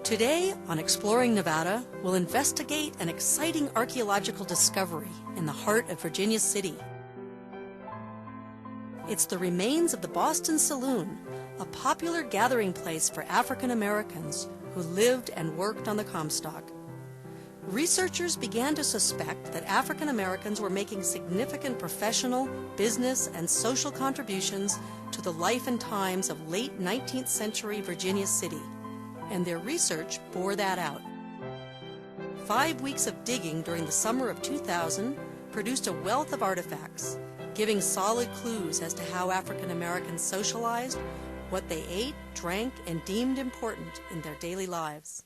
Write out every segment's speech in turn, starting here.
Today on Exploring Nevada, we'll investigate an exciting archaeological discovery in the heart of Virginia City. It's the remains of the Boston Saloon, a popular gathering place for African Americans who lived and worked on the Comstock. Researchers began to suspect that African Americans were making significant professional, business, and social contributions to the life and times of late 19th century Virginia City, and their research bore that out. 5 weeks of digging during the summer of 2000 produced a wealth of artifacts, giving solid clues as to how African Americans socialized, what they ate, drank, and deemed important in their daily lives.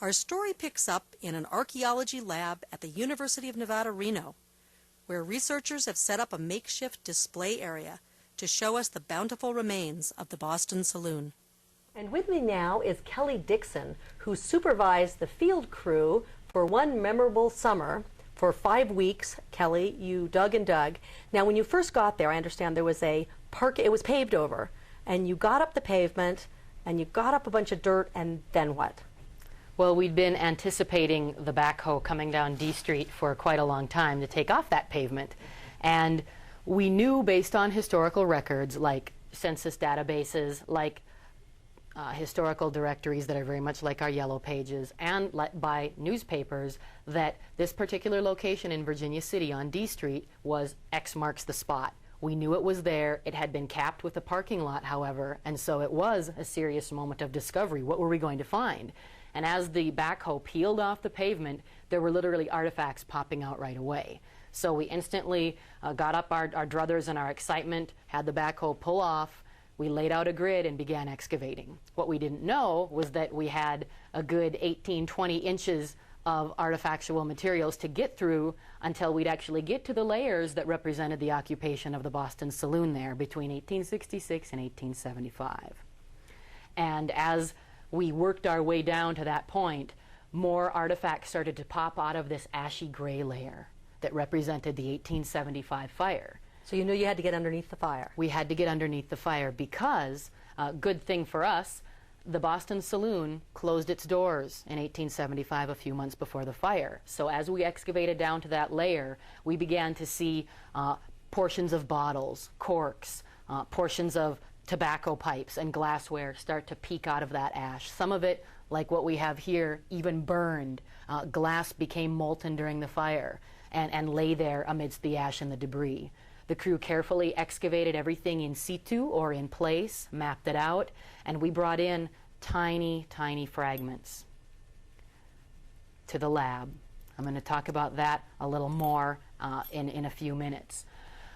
Our story picks up in an archaeology lab at the University of Nevada, Reno, where researchers have set up a makeshift display area to show us the bountiful remains of the Boston Saloon. And with me now is Kelly Dixon, who supervised the field crew for one memorable summer. For 5 weeks, Kelly, you dug and dug. Now, when you first got there, I understand there was it was paved over, and you got up the pavement, and you got up a bunch of dirt, and then what? Well, we'd been anticipating the backhoe coming down D Street for quite a long time to take off that pavement. And we knew, based on historical records, like census databases, like historical directories that are very much like our yellow pages, and by newspapers, that this particular location in Virginia City on D Street was X marks the spot. We knew it was there. It had been capped with a parking lot, however, and so it was a serious moment of discovery. What were we going to find? And as the backhoe peeled off the pavement, there were literally artifacts popping out right away. So we instantly got up our druthers and our excitement, had the backhoe pull off. We laid out a grid and began excavating. What we didn't know was that we had a good 18, 20 inches of artifactual materials to get through until we'd actually get to the layers that represented the occupation of the Boston Saloon there between 1866 and 1875. And as we worked our way down to that point, more artifacts started to pop out of this ashy gray layer that represented the 1875 fire. So you knew you had to get underneath the fire. We had to get underneath the fire because, good thing for us, the Boston Saloon closed its doors in 1875, a few months before the fire. So as we excavated down to that layer, we began to see portions of bottles, corks, portions of tobacco pipes and glassware start to peek out of that ash. Some of it, like what we have here, even burned. Glass became molten during the fire and lay there amidst the ash and the debris. The crew carefully excavated everything in situ or in place, mapped it out, and we brought in tiny, tiny fragments to the lab. I'm going to talk about that a little more in a few minutes.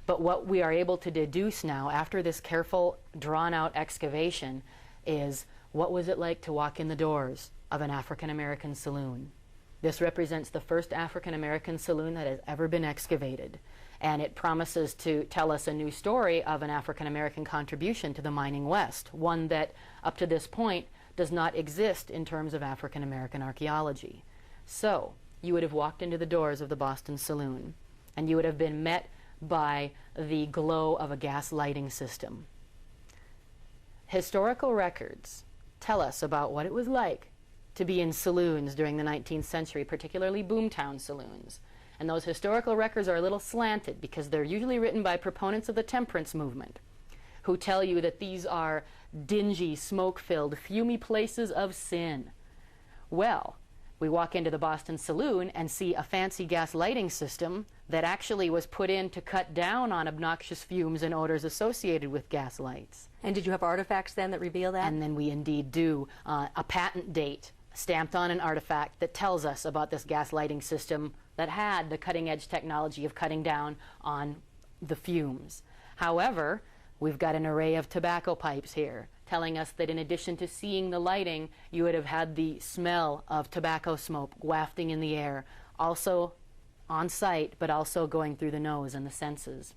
But what we are able to deduce now, after this careful, drawn-out excavation, is what was it like to walk in the doors of an African-American saloon? This represents the first African-American saloon that has ever been excavated. And it promises to tell us a new story of an African-American contribution to the mining West, one that, up to this point, does not exist in terms of African-American archaeology. So, you would have walked into the doors of the Boston Saloon, and you would have been met by the glow of a gas lighting system. Historical records tell us about what it was like to be in saloons during the 19th century, particularly boomtown saloons. And those historical records are a little slanted because they're usually written by proponents of the temperance movement who tell you that these are dingy, smoke-filled, fumy places of sin. Well, we walk into the Boston Saloon and see a fancy gas lighting system that actually was put in to cut down on obnoxious fumes and odors associated with gas lights. And did you have artifacts then that reveal that? And then we indeed do. A patent date stamped on an artifact that tells us about this gas lighting system that had the cutting-edge technology of cutting down on the fumes. However, we've got an array of tobacco pipes here telling us that in addition to seeing the lighting, you would have had the smell of tobacco smoke wafting in the air, also on site, but also going through the nose and the senses.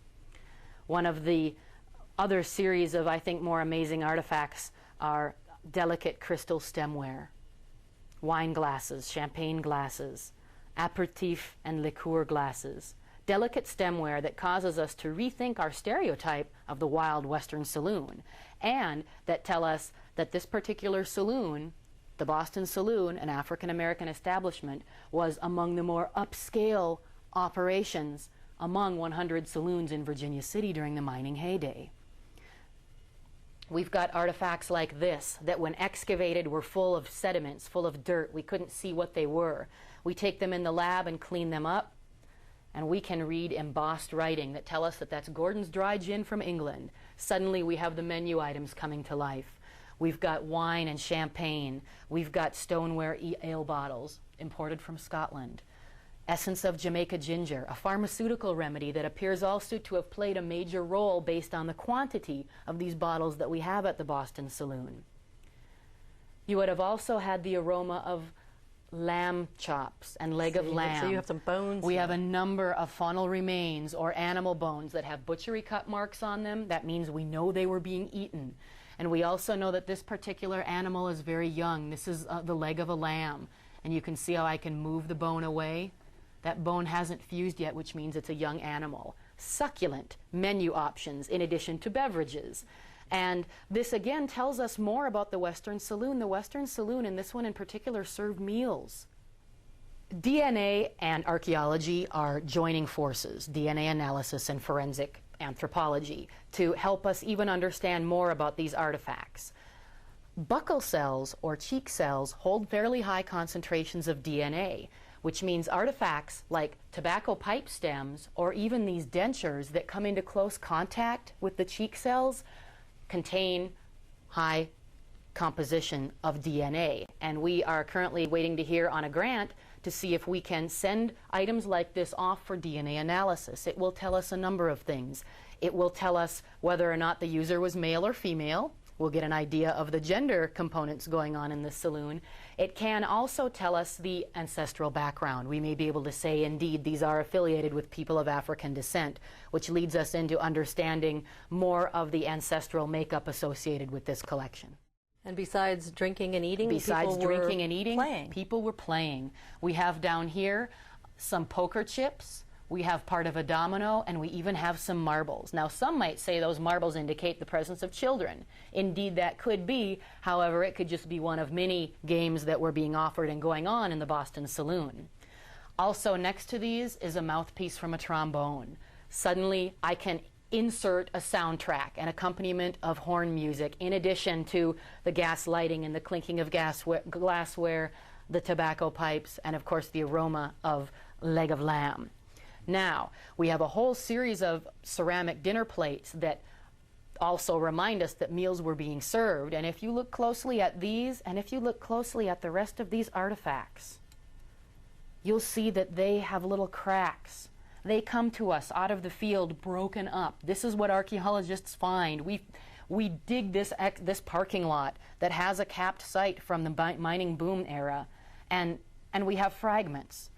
One of the other series of, I think, more amazing artifacts are delicate crystal stemware, wine glasses, champagne glasses, aperitif and liqueur glasses, delicate stemware that causes us to rethink our stereotype of the wild Western saloon, and that tell us that this particular saloon the Boston Saloon, an African-American establishment, was among the more upscale operations among 100 saloons in Virginia City during the mining heyday. We've got artifacts like this that when excavated were full of sediments, full of dirt. We couldn't see what they were. We take them in the lab and clean them up, and we can read embossed writing that tell us that that's Gordon's dry gin from England. Suddenly we have the menu items coming to life. We've got wine and champagne. We've got stoneware ale bottles imported from Scotland. Essence of Jamaica ginger, a pharmaceutical remedy that appears also to have played a major role based on the quantity of these bottles that we have at the Boston Saloon. You would have also had the aroma of lamb chops and leg of lamb. So you have some bones. We have a number of faunal remains or animal bones that have butchery cut marks on them. That means we know they were being eaten. And we also know that this particular animal is very young. This is the leg of a lamb. And you can see how I can move the bone away. That bone hasn't fused yet, which means it's a young animal. Succulent menu options in addition to beverages. And this again tells us more about the Western Saloon. The Western Saloon, and this one in particular, served meals. DNA and archaeology are joining forces, DNA analysis and forensic anthropology, to help us even understand more about these artifacts. Buccal cells or cheek cells hold fairly high concentrations of DNA, which means artifacts like tobacco pipe stems or even these dentures that come into close contact with the cheek cells contain high composition of DNA. And we are currently waiting to hear on a grant to see if we can send items like this off for DNA analysis. It will tell us a number of things. It will tell us whether or not the user was male or female. We'll get an idea of the gender components going on in this saloon. It can also tell us the ancestral background. We may be able to say, indeed, these are affiliated with people of African descent, which leads us into understanding more of the ancestral makeup associated with this collection. And besides drinking and eating, people were playing. We have down here some poker chips. We have part of a domino, and we even have some marbles. Now, some might say those marbles indicate the presence of children. Indeed, that could be. However, it could just be one of many games that were being offered and going on in the Boston Saloon. Also, next to these is a mouthpiece from a trombone. Suddenly, I can insert a soundtrack, an accompaniment of horn music, in addition to the gas lighting and the clinking of glassware, the tobacco pipes, and of course the aroma of leg of lamb. Now, we have a whole series of ceramic dinner plates that also remind us that meals were being served. And if you look closely at these, and if you look closely at the rest of these artifacts, you'll see that they have little cracks. They come to us out of the field broken up. This is what archaeologists find. We dig this parking lot that has a capped site from the mining boom era, and we have fragments.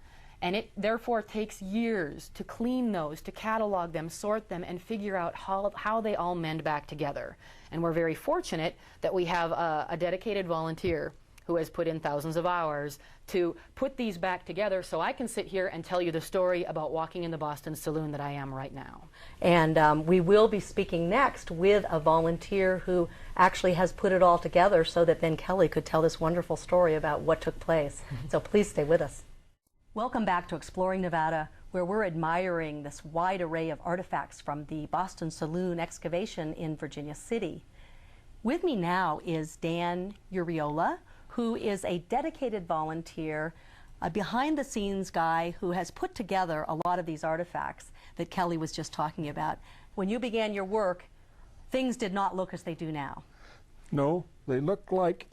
And it therefore takes years to clean those, to catalog them, sort them, and figure out how they all mend back together. And we're very fortunate that we have a dedicated volunteer who has put in thousands of hours to put these back together, so I can sit here and tell you the story about walking in the Boston Saloon that I am right now. And we will be speaking next with a volunteer who actually has put it all together so that then Kelly could tell this wonderful story about what took place. So please stay with us. Welcome back to Exploring Nevada, where we're admiring this wide array of artifacts from the Boston Saloon excavation in Virginia City. With me now is Dan Urriola, who is a dedicated volunteer, a behind-the-scenes guy who has put together a lot of these artifacts that Kelly was just talking about. When you began your work, things did not look as they do now. No, they look like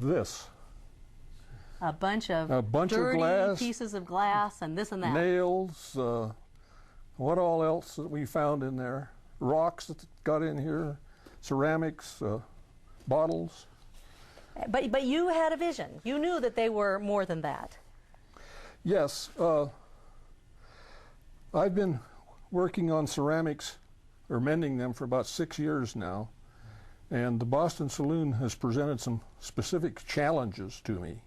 this. A bunch of dirty glass, pieces of glass and this and that. Nails, what all else that we found in there? Rocks that got in here, ceramics, bottles. But you had a vision. You knew that they were more than that. Yes. I've been working on ceramics, or mending them, for about 6 years now. And the Boston Saloon has presented some specific challenges to me.